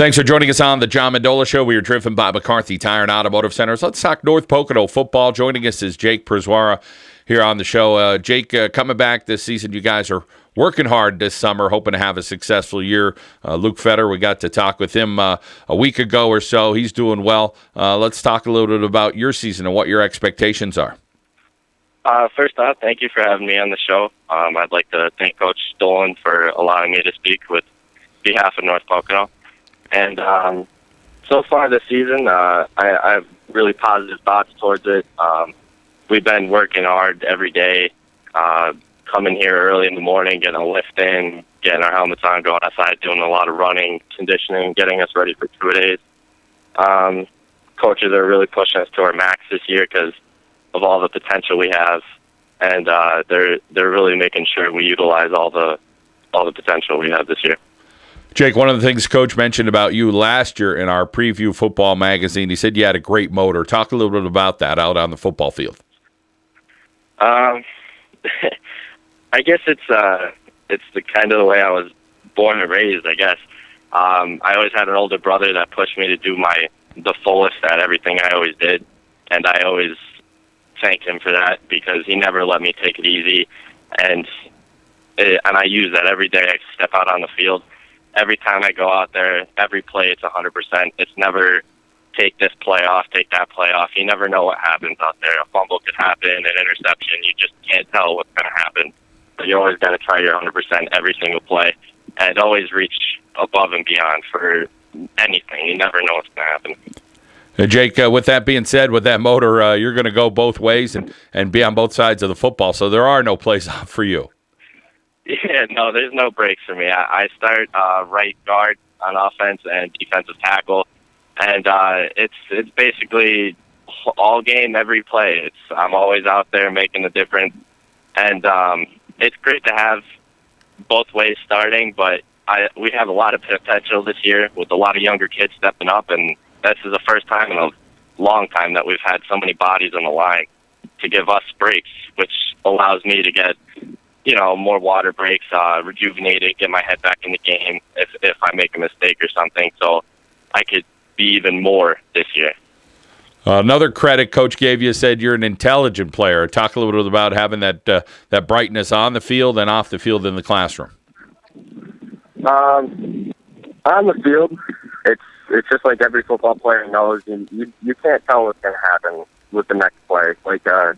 Thanks for joining us on the John Mendola Show. We are driven by McCarthy Tire and Automotive Centers. Let's talk North Pocono football. Joining us is Jake Przywara here on the show. Jake, coming back this season, you guys are working hard this summer, hoping to have a successful year. Luke Fetter, we got to talk with him a week ago or so. He's doing well. Let's talk a little bit about your season and what your expectations are. First off, thank you for having me on the show. I'd like to thank Coach Dolan for allowing me to speak with behalf of North Pocono. And so far this season, I have really positive thoughts towards it. We've been working hard every day, coming here early in the morning, getting a lift in, getting our helmets on, going outside, doing a lot of running, conditioning, getting us ready for 2 days. Coaches are really pushing us to our max this year because of all the potential we have, and they're really making sure we utilize all the potential we have this year. Jake, one of the things Coach mentioned about you last year in our preview football magazine, he said you had a great motor. Talk a little bit about that out on the football field. I guess it's the kind of the way I was born and raised, I guess. I always had an older brother that pushed me to do the fullest at everything I always did, and I always thank him for that because he never let me take it easy, and I use that every day I step out on the field. Every time I go out there, every play, it's 100%. It's never take this play off, take that play off. You never know what happens out there. A fumble could happen, an interception. You just can't tell what's going to happen. So you always got to try your 100% every single play and always reach above and beyond for anything. You never know what's going to happen. Jake, with that being said, with that motor, you're going to go both ways and be on both sides of the football, so there are no plays off for you. Yeah, no, there's no breaks for me. I start right guard on offense and defensive tackle, and it's basically all game, every play. I'm always out there making a difference, and it's great to have both ways starting, but we have a lot of potential this year with a lot of younger kids stepping up, and this is the first time in a long time that we've had so many bodies on the line to give us breaks, which allows me to get more water breaks, rejuvenated, get my head back in the game if I make a mistake or something, so I could be even more this year. Another credit Coach gave you, said you're an intelligent player. Talk a little bit about having that brightness on the field and off the field in the classroom. On the field, it's just like every football player knows, and you can't tell what's going to happen with the next play. Like I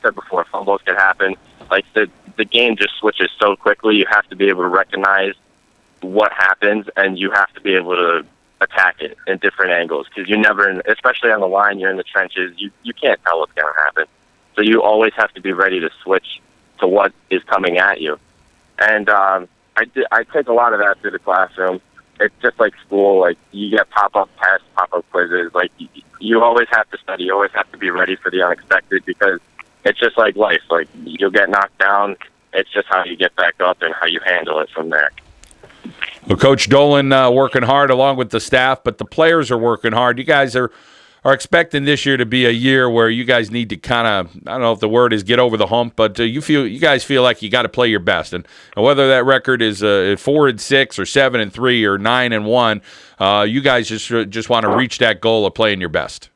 said before, fumbles can happen. Like the game just switches so quickly. You have to be able to recognize what happens, and you have to be able to attack it in different angles because you never, especially on the line, you're in the trenches. You can't tell what's going to happen, so you always have to be ready to switch to what is coming at you. And I take a lot of that through the classroom. It's just like school. Like you get pop-up tests, pop-up quizzes. Like you always have to study. You always have to be ready for the unexpected because it's just like life. Like you'll get knocked down. It's just how you get back up and how you handle it from there. Well, Coach Dolan working hard along with the staff, but the players are working hard. You guys are expecting this year to be a year where you guys need to kind of, I don't know if the word is get over the hump, but you guys feel like you got to play your best, and whether that record is 4-6 or 7-3 or 9-1, you guys just want to reach that goal of playing your best.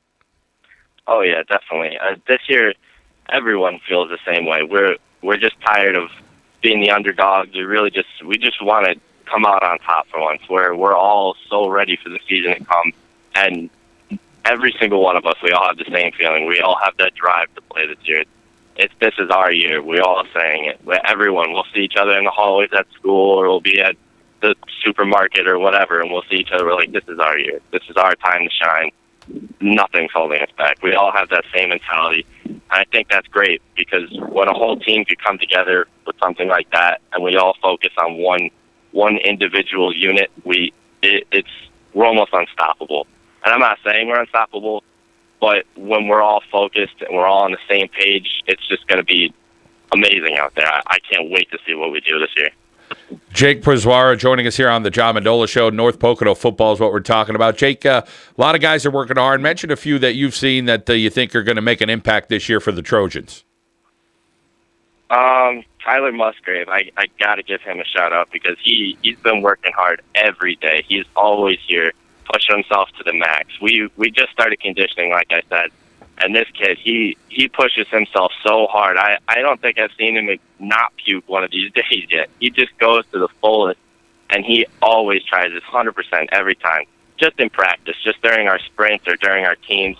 Oh yeah, definitely. This year, everyone feels the same way. We're just tired of being the underdogs. We just want to come out on top for once. We're all so ready for the season to come, and every single one of us, we all have the same feeling. We all have that drive to play this year. This is our year. We're all saying it. Everyone, we'll see each other in the hallways at school, or we'll be at the supermarket or whatever, and we'll see each other. We're like, this is our year. This is our time to shine. Nothing's holding us back. We all have that same mentality. And I think that's great because when a whole team could come together with something like that and we all focus on one individual unit, we're almost unstoppable. And I'm not saying we're unstoppable, but when we're all focused and we're all on the same page, it's just going to be amazing out there. I can't wait to see what we do this year. Jake Przywara joining us here on the John Mendola Show. North Pocono football is what we're talking about. Jake, a lot of guys are working hard. Mention a few that you've seen that you think are going to make an impact this year for the Trojans. Tyler Musgrave, I got to give him a shout out because he's been working hard every day. He's always here, pushing himself to the max. We just started conditioning, like I said, and this kid, he pushes himself so hard. I don't think I've seen him not puke one of these days yet. He just goes to the fullest, and he always tries his 100% every time, just in practice, just during our sprints or during our teams.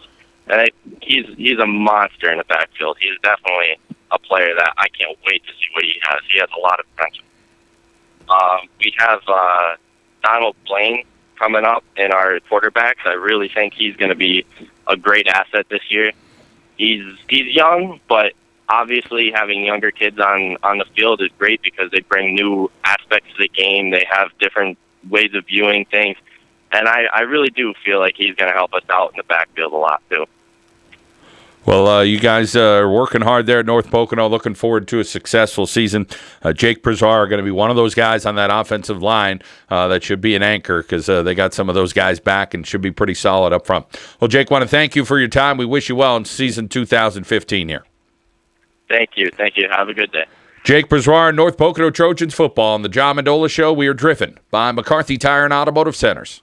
And he's a monster in the backfield. He's definitely a player that I can't wait to see what he has. He has a lot of potential. We have Donald Blaine coming up in our quarterbacks. I really think he's going to be a great asset this year. He's young, but obviously having younger kids on the field is great because they bring new aspects to the game. They have different ways of viewing things. And I really do feel like he's going to help us out in the backfield a lot, too. Well, you guys are working hard there at North Pocono. Looking forward to a successful season. Jake Przywara going to be one of those guys on that offensive line that should be an anchor because they got some of those guys back and should be pretty solid up front. Well, Jake, want to thank you for your time. We wish you well in season 2015 here. Thank you. Have a good day. Jake Przywara, North Pocono Trojans football on the John Mendola Show. We are driven by McCarthy Tire and Automotive Centers.